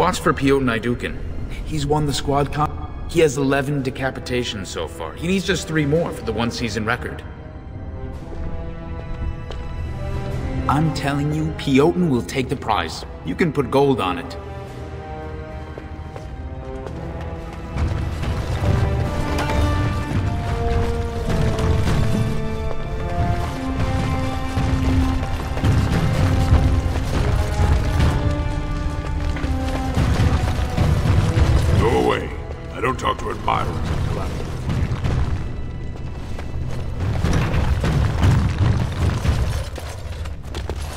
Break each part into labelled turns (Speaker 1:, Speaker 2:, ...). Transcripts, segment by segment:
Speaker 1: Watch for Piotr Naidukin. He's won the squad He has 11 decapitations so far. He needs just 3 more for the one-season record. I'm telling you, Piotr will take the prize. You can put gold on it.
Speaker 2: Talk to admirers until after.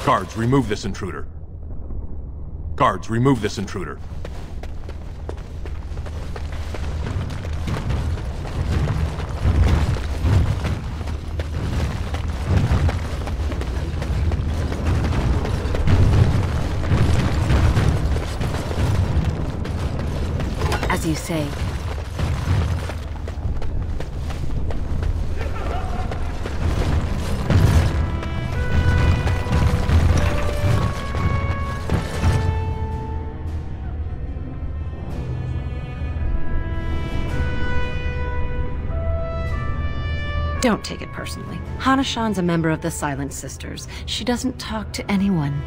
Speaker 2: Guards, remove this intruder. Guards, remove this intruder.
Speaker 3: As you say. Don't take it personally. Hana-shan's a member of the Silent Sisters. She doesn't talk to anyone.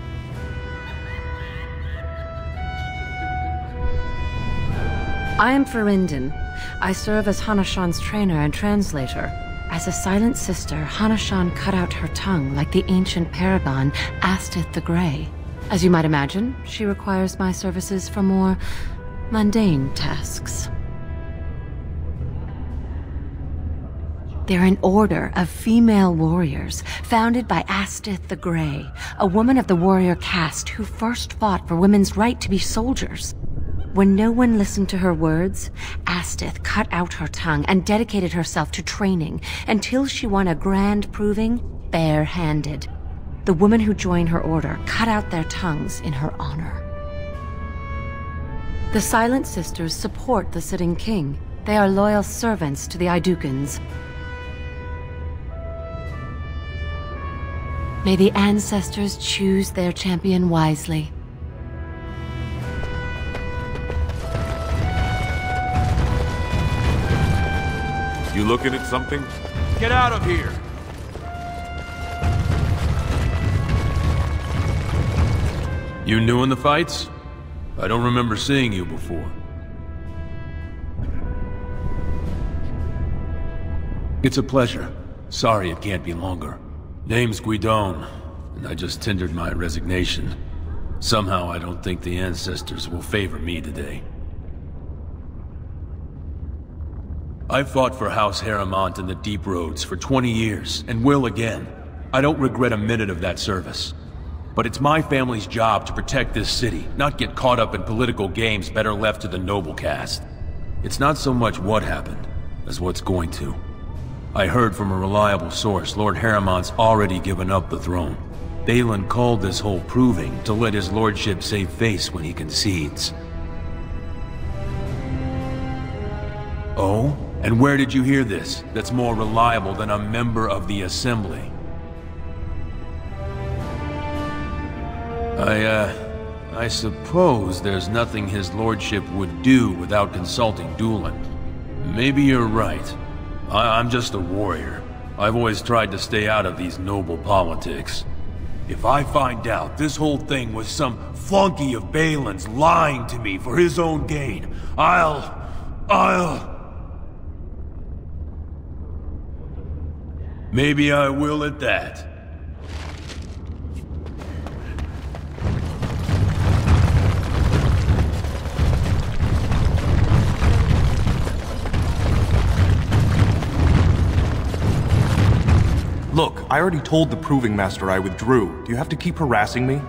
Speaker 3: I am Farinden. I serve as Hana-shan's trainer and translator. As a Silent Sister, Hana-shan cut out her tongue like the ancient paragon Astith the Grey. As you might imagine, she requires my services for more mundane tasks. They're an order of female warriors, founded by Astith the Grey, a woman of the warrior caste who first fought for women's right to be soldiers. When no one listened to her words, Astith cut out her tongue and dedicated herself to training until she won a grand proving bare-handed. The women who joined her order cut out their tongues in her honor. The Silent Sisters support the sitting king. They are loyal servants to the Aidukans. May the ancestors choose their champion wisely.
Speaker 2: You looking at something? Get out of here!
Speaker 4: You new in the fights? I don't remember seeing you before. It's a pleasure. Sorry it can't be longer. Name's Guidon, and I just tendered my resignation. Somehow I don't think the ancestors will favor me today. I fought for House Harrimont in the Deep Roads for 20 years, and will again. I don't regret a minute of that service. But it's my family's job to protect this city, not get caught up in political games better left to the noble caste. It's not so much what happened, as what's going to. I heard from a reliable source Lord Harrimont's already given up the throne. Balin called this whole proving to let his lordship save face when he concedes. Oh? And where did you hear this that's more reliable than a member of the Assembly? I suppose there's nothing his lordship would do without consulting Doolin. Maybe you're right. I'm just a warrior. I've always tried to stay out of these noble politics. If I find out this whole thing was some flunky of Balin's lying to me for his own gain, Maybe I will at that.
Speaker 5: Look, I already told the Proving Master I withdrew. Do you have to keep harassing me?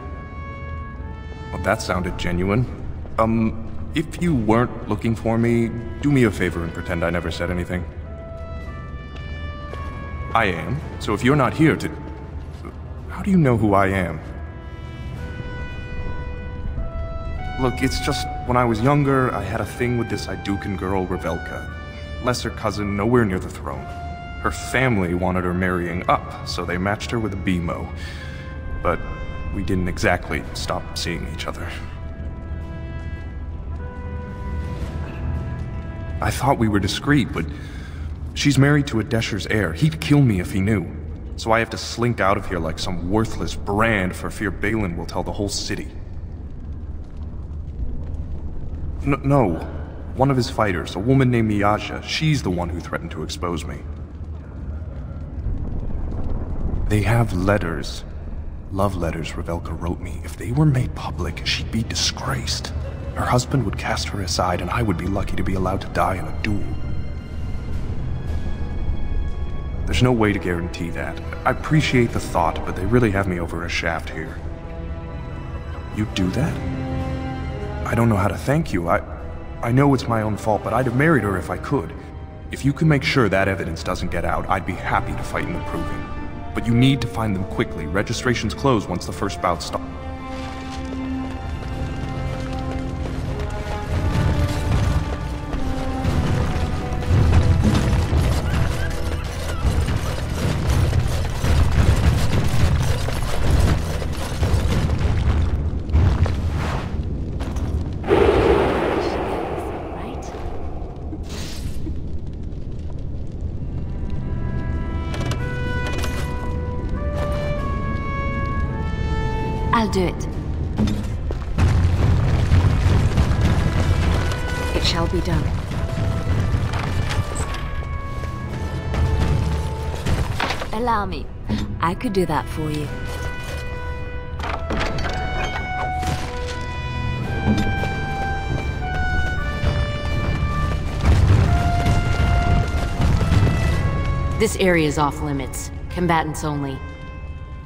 Speaker 5: Well, that sounded genuine. If you weren't looking for me, do me a favor and pretend I never said anything. I am, so if you're not here to... How do you know who I am? Look, it's just, when I was younger, I had a thing with this Aidukan girl, Revelka. Lesser cousin, nowhere near the throne. Her family wanted her marrying up, so they matched her with a BMO. But we didn't exactly stop seeing each other. I thought we were discreet, but she's married to a Desher's heir. He'd kill me if he knew. So I have to slink out of here like some worthless brand for fear Balin will tell the whole city. No. One of his fighters, a woman named Miaja, she's the one who threatened to expose me. They have letters. Love letters Revelka wrote me. If they were made public, she'd be disgraced. Her husband would cast her aside, and I would be lucky to be allowed to die in a duel. There's no way to guarantee that. I appreciate the thought, but they really have me over a shaft here. You'd do that? I don't know how to thank you. I know it's my own fault, but I'd have married her if I could. If you can make sure that evidence doesn't get out, I'd be happy to fight in the proving. But you need to find them quickly. Registrations close once the first bout starts.
Speaker 3: I'll do it. It shall be done. Allow me. I could do that for you. This area is off limits. Combatants only.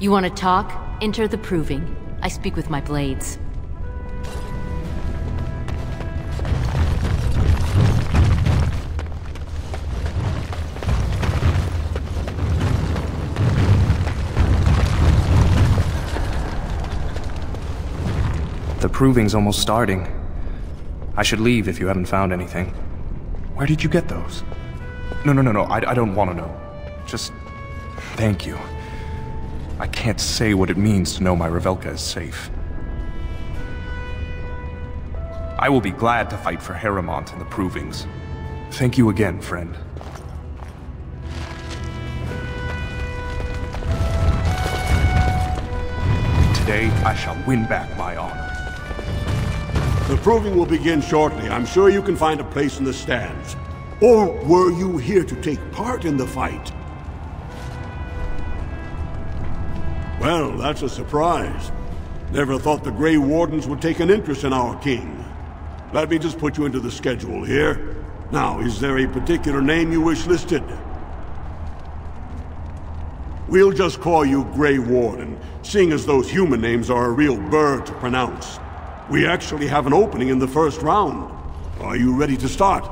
Speaker 3: You want to talk? Enter the proving. I speak with my blades.
Speaker 5: The proving's almost starting. I should leave if you haven't found anything. Where did you get those? No, I don't want to know. Just thank you. I can't say what it means to know my Revelka is safe. I will be glad to fight for Heremont in the provings. Thank you again, friend. Today, I shall win back my honor.
Speaker 6: The proving will begin shortly. I'm sure you can find a place in the stands. Or were you here to take part in the fight? Well, that's a surprise. Never thought the Grey Wardens would take an interest in our king. Let me just put you into the schedule here. Now, is there a particular name you wish listed? We'll just call you Grey Warden, seeing as those human names are a real burr to pronounce. We actually have an opening in the first round. Are you ready to start?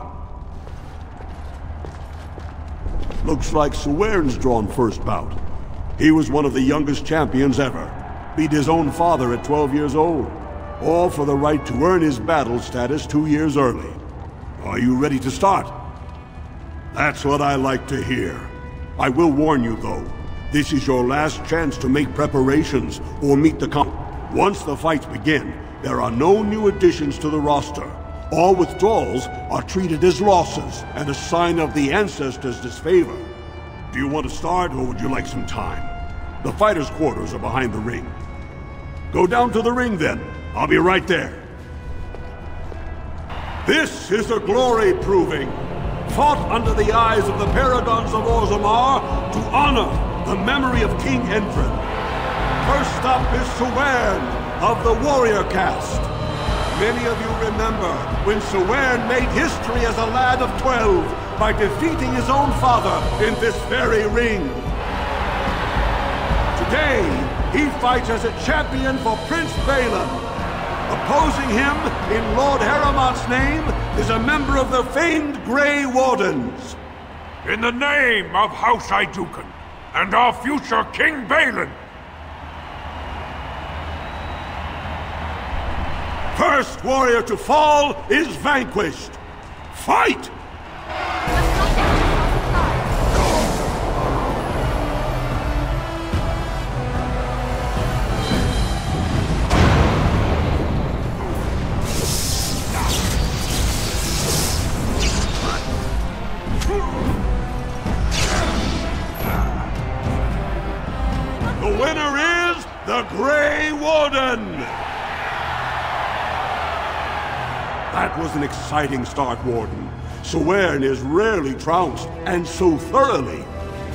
Speaker 6: Looks like Suwern's drawn first bout. He was one of the youngest champions ever. Beat his own father at 12 years old. All for the right to earn his battle status 2 years early. Are you ready to start? That's what I like to hear. I will warn you, though. This is your last chance to make preparations or meet the Once the fights begin, there are no new additions to the roster. All withdrawals are treated as losses and a sign of the ancestors' disfavor. Do you want to start, or would you like some time? The fighters' quarters are behind the ring. Go down to the ring, then. I'll be right there. This is a glory proving, fought under the eyes of the paragons of Orzammar to honor the memory of King Endrin. First up is Suwern of the warrior caste. Many of you remember when Suwern made history as a lad of 12 by defeating his own father in this very ring. Today, he fights as a champion for Prince Balin. Opposing him, in Lord Heremont's name, is a member of the famed Grey Wardens.
Speaker 7: In the name of House Iduken and our future King Balin.
Speaker 6: First warrior to fall is vanquished. Fight! the Grey Warden! That was an exciting start, Warden. Sawern is rarely trounced, and so thoroughly.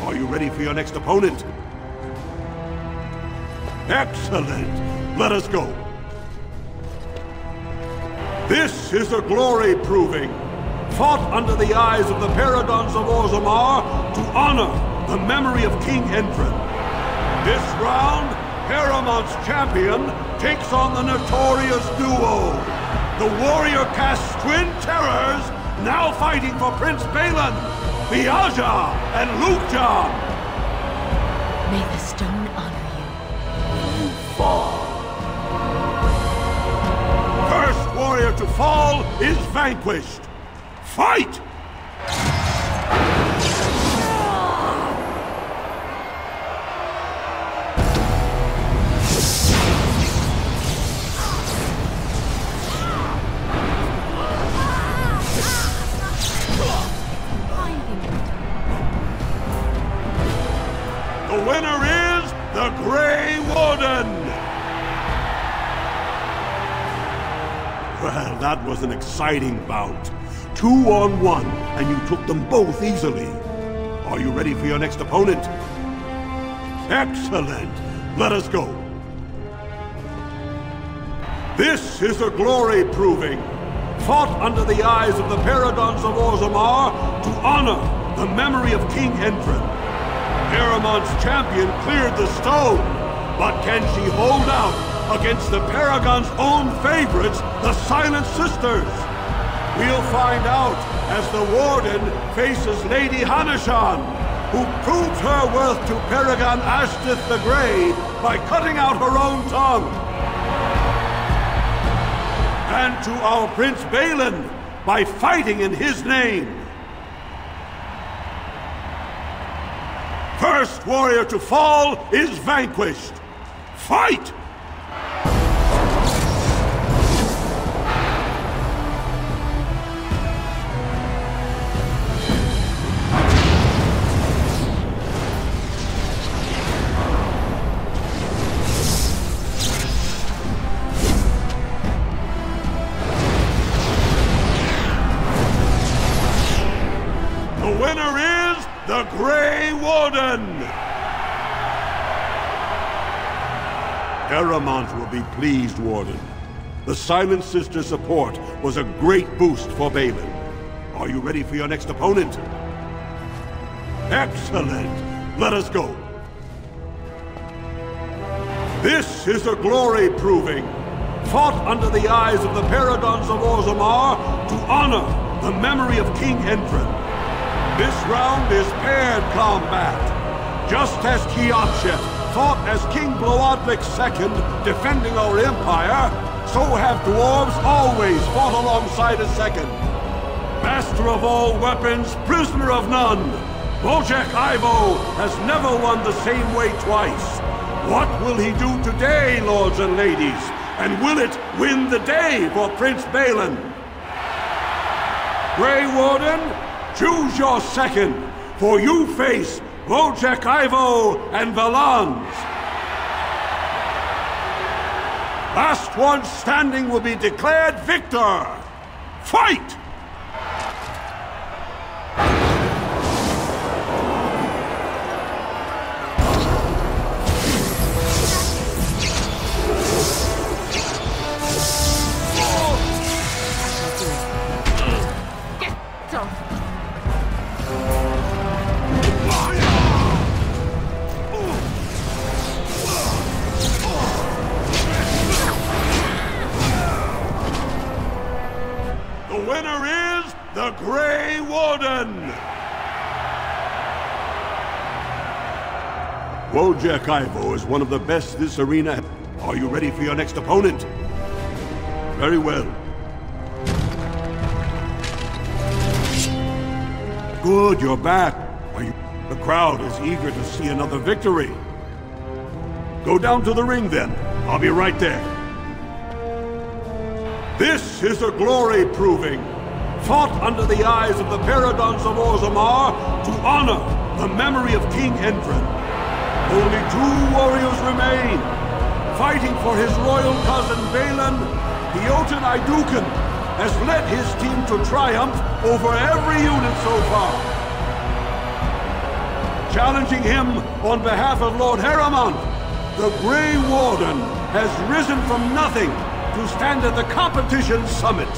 Speaker 6: Are you ready for your next opponent? Excellent! Let us go. This is a glory proving, fought under the eyes of the Paragons of Orzammar to honor the memory of King Endrin. This round, Paramount's champion takes on the notorious duo, the warrior caste twin terrors, now fighting for Prince Balin, Viaja and Lukjan.
Speaker 3: May the stone honor you.
Speaker 6: You fall. First warrior to fall is vanquished. Fight! The winner is the Grey Warden! Well, that was an exciting bout. 2-on-1, and you took them both easily. Are you ready for your next opponent? Excellent! Let us go. This is a glory proving, fought under the eyes of the Paragons of Orzammar to honor the memory of King Endrin. Paramount's champion cleared the stone, but can she hold out against the Paragon's own favorites, the Silent Sisters? We'll find out as the Warden faces Lady Hanashan, who proves her worth to Paragon Ashtith the Grey by cutting out her own tongue. And to our Prince Balin by fighting in his name. First warrior to fall is vanquished. Fight! The winner is the Grey Warden! Paramount will be pleased, Warden. The Silent Sister support was a great boost for Balin. Are you ready for your next opponent? Excellent! Let us go. This is a glory proving, fought under the eyes of the Paragons of Orzammar to honor the memory of King Endrin. This round is paired combat. Just as Kiakshet fought as King Bloodlik II defending our empire, so have dwarves always fought alongside a second. Master of all weapons, prisoner of none, Wojciech Ivo has never won the same way twice. What will he do today, lords and ladies? And will it win the day for Prince Balin? Grey Warden, choose your second, for you face Wojciech Ivo and Valans. Last one standing will be declared victor. Fight! The winner is the Grey Warden! Wojciech Ivo is one of the best this arena. Are you ready for your next opponent? Very well. Good, you're back. The crowd is eager to see another victory. Go down to the ring then. I'll be right there. This is a glory proving, fought under the eyes of the Paragons of Orzammar to honor the memory of King Endrin. Only 2 warriors remain. Fighting for his royal cousin Balin, Jotun Iduken has led his team to triumph over every unit so far. Challenging him on behalf of Lord Heremont, the Grey Warden has risen from nothing to stand at the competition's summit.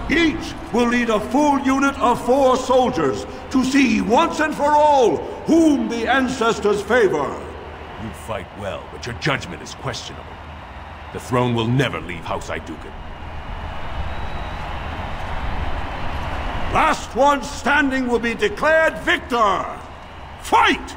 Speaker 6: Each will lead a full unit of 4 soldiers to see once and for all whom the ancestors favor.
Speaker 4: You fight well, but your judgment is questionable. The throne will never leave House Iduken.
Speaker 6: Last one standing will be declared victor. Fight!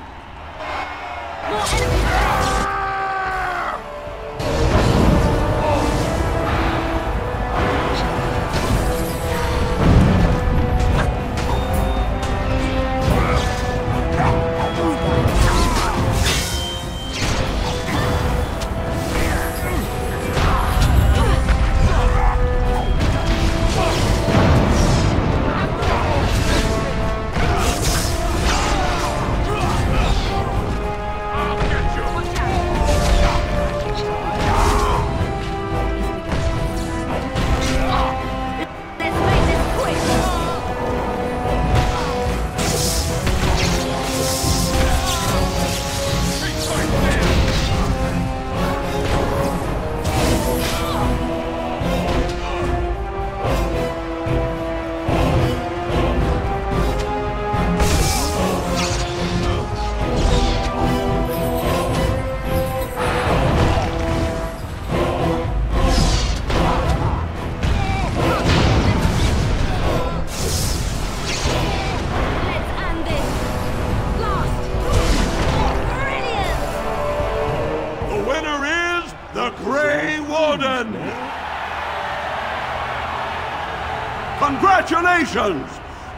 Speaker 6: Congratulations!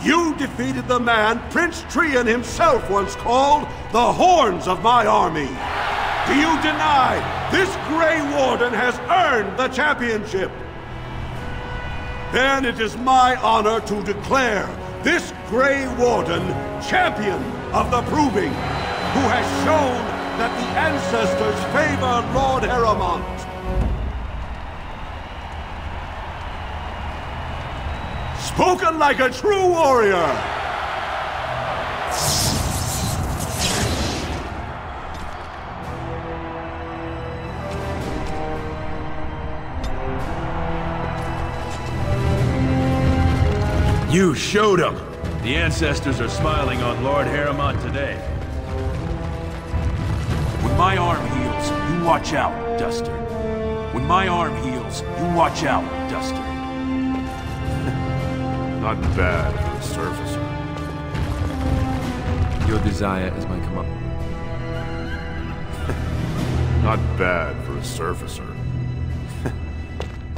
Speaker 6: You defeated the man Prince Trian himself once called the Horns of my army. Do you deny this Grey Warden has earned the championship? Then it is my honor to declare this Grey Warden champion of the Proving, who has shown that the ancestors favor Lord Heremont. Spoken like a true warrior!
Speaker 4: You showed them! The ancestors are smiling on Lord Heremont today. When my arm heals, you watch out, Duster. When my arm heals, you watch out, Duster.
Speaker 2: Not bad for the surfacer.
Speaker 8: Your desire is my command.
Speaker 2: Not bad for a surfacer.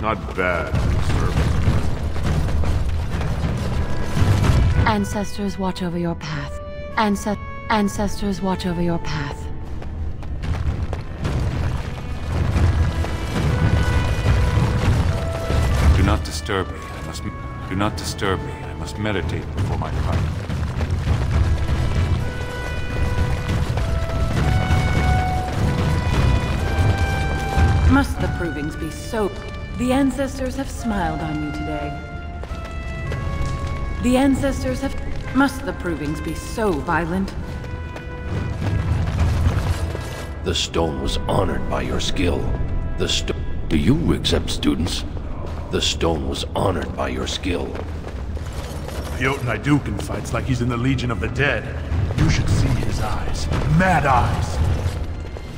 Speaker 2: Not bad for a surfacer.
Speaker 3: Ancestors watch over your path. Ancestors watch over your path.
Speaker 9: Do not disturb me. Do not disturb me. I must meditate before my fight.
Speaker 10: Must the provings be so... The ancestors have smiled on you today. The ancestors have... Must the provings be so violent?
Speaker 11: The stone was honored by your skill. Do you accept students? The stone was honored by your skill.
Speaker 2: Jotun Iduken fights like he's in the Legion of the Dead. You should see his eyes. Mad eyes!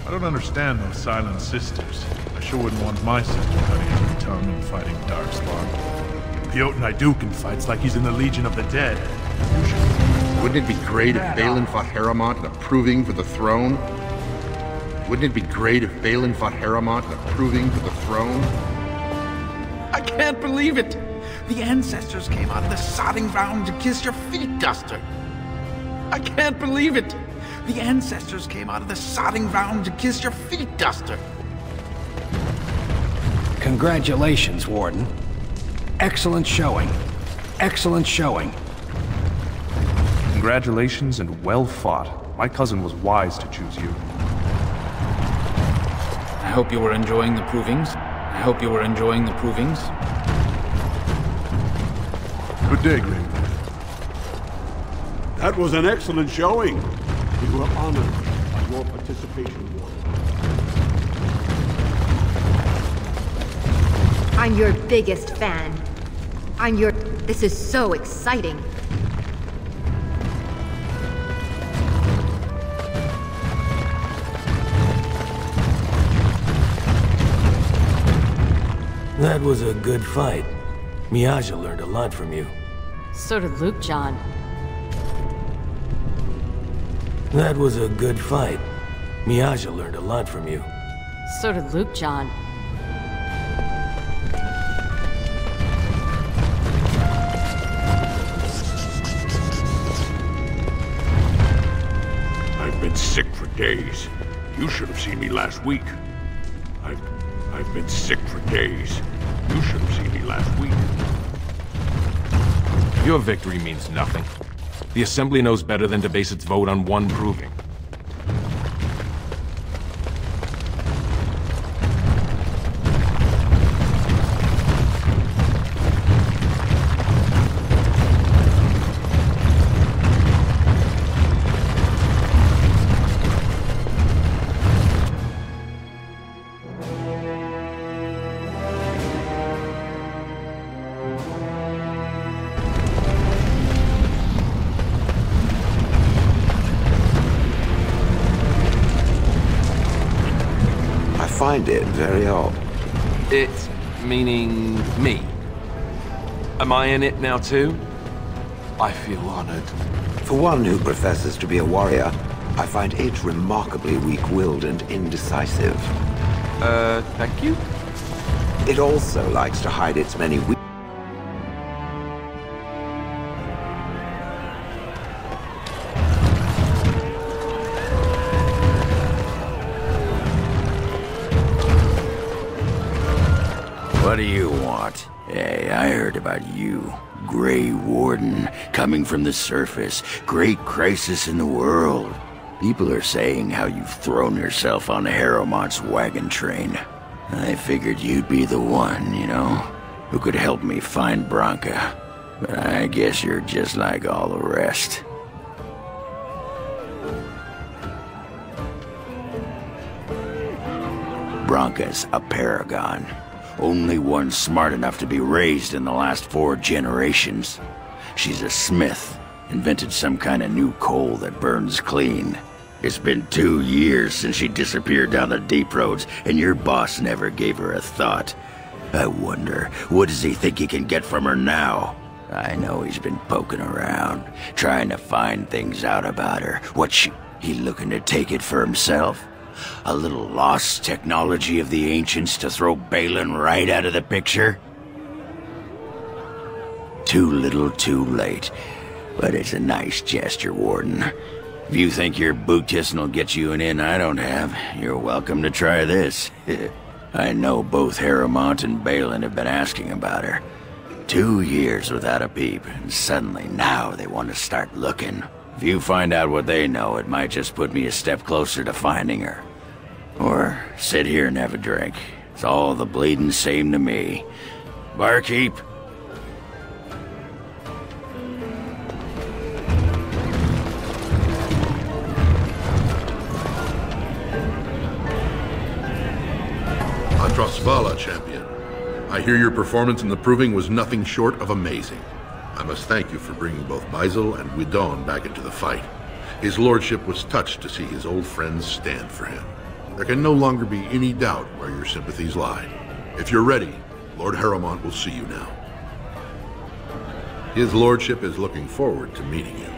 Speaker 2: I don't understand those silent sisters. I sure wouldn't want my sister cutting into the tongue and fighting Darkspawn. Jotun Iduken fights like he's in the Legion of the Dead. You should...
Speaker 12: Wouldn't it be great if Balin fought Heremont in a proving for the throne? Wouldn't it be great if Balin fought Heremont in a proving for the throne?
Speaker 1: I can't believe it! The ancestors came out of the sodding ground to kiss your feet, Duster! I can't believe it! The ancestors came out of the sodding ground to kiss your feet, Duster!
Speaker 13: Congratulations, Warden. Excellent showing. Excellent showing.
Speaker 5: Congratulations and well fought. My cousin was wise to choose you.
Speaker 14: hope you were enjoying the provings. I hope you were enjoying the provings.
Speaker 2: Good day, Green.
Speaker 6: That was an excellent showing. We were honored by your participation, Warden.
Speaker 15: I'm your biggest fan. This is so exciting.
Speaker 16: That was a good fight. Miaja learned a lot from you.
Speaker 3: So did Luke, John.
Speaker 16: That was a good fight. Miaja learned a lot from you.
Speaker 3: So did Luke, John.
Speaker 7: I've been sick for days. You should have seen me last week. I've been sick for days. You should have seen me last week.
Speaker 17: Your victory means nothing. The Assembly knows better than to base its vote on one proving.
Speaker 18: Find it very odd.
Speaker 17: It meaning me. Am I in it now too? I feel honored.
Speaker 18: For one who professes to be a warrior, I find it remarkably weak-willed and indecisive.
Speaker 17: Thank you?
Speaker 18: It also likes to hide its many weak...
Speaker 19: What do you want? Hey, I heard about you. Grey Warden, coming from the surface. Great crisis in the world. People are saying how you've thrown yourself on Harrowmont's wagon train. I figured you'd be the one, you know, who could help me find Branka. But I guess you're just like all the rest. Branka's a paragon. Only one smart enough to be raised in the last 4 generations. She's a smith, invented some kind of new coal that burns clean. It's been 2 years since she disappeared down the deep roads, and your boss never gave her a thought. I wonder, what does he think he can get from her now? I know he's been poking around, trying to find things out about her. He looking to take it for himself? A little lost technology of the ancients to throw Balin right out of the picture? Too little, too late. But it's a nice gesture, Warden. If you think your boot kissing will get you an in I don't have, you're welcome to try this. I know both Harrowmont and Balin have been asking about her. 2 years without a peep, and suddenly now they want to start looking. If you find out what they know, it might just put me a step closer to finding her. Or sit here and have a drink. It's all the bleeding same to me. Barkeep?
Speaker 12: Atrasvala, champion. I hear your performance in the proving was nothing short of amazing. I must thank you for bringing both Baisel and Guidon back into the fight. His lordship was touched to see his old friends stand for him. There can no longer be any doubt where your sympathies lie. If you're ready, Lord Harrowmont will see you now. His lordship is looking forward to meeting you.